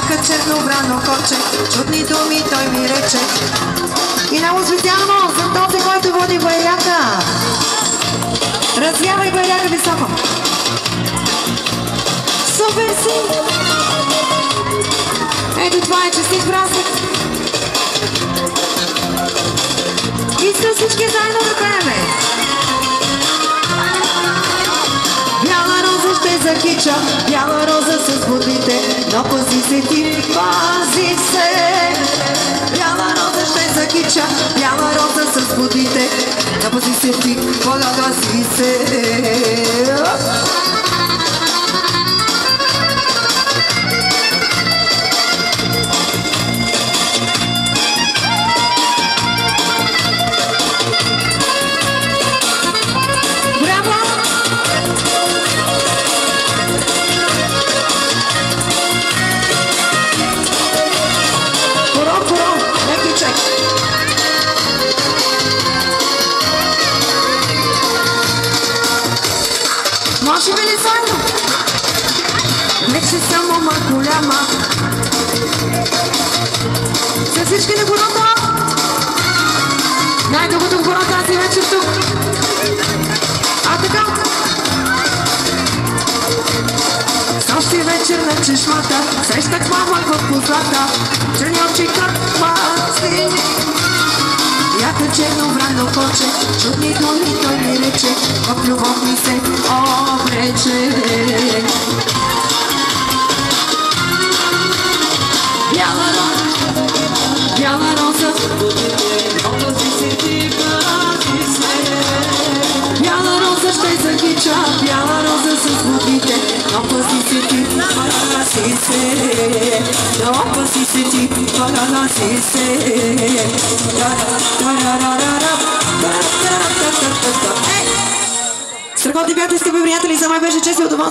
Бяха черно врано коче, чудни думи той ми рече. И много специално за този, който води байрака. Развявай байрака високо. Супер си! Ето това е честит празник. Искам всички заедно да пееме. Бяла роза ще закича, бяла роза с водите, но пази се ти, пази се. Бяла роза ще закича, бяла роза с водите, но пази се ти, погаси се. Може би ли заедно? Вече съм мома голяма. За всички на гората. Най-дългото в гората тази вечер тук. А така. Снощи вечер на чешмата срещах мама в позлата. Черни очи как маслини. Бяха черно врано коче, чудни думи той ми рече, в любов ми се обрече. Бяла роза, бяла роза, бяла роза ще закича, бяла роза с водите, но пази се ти, погаси се, но пази се ти, погаси се. Страхотни бяхте, скъпи приятели, за мен беше чест и удоволствие.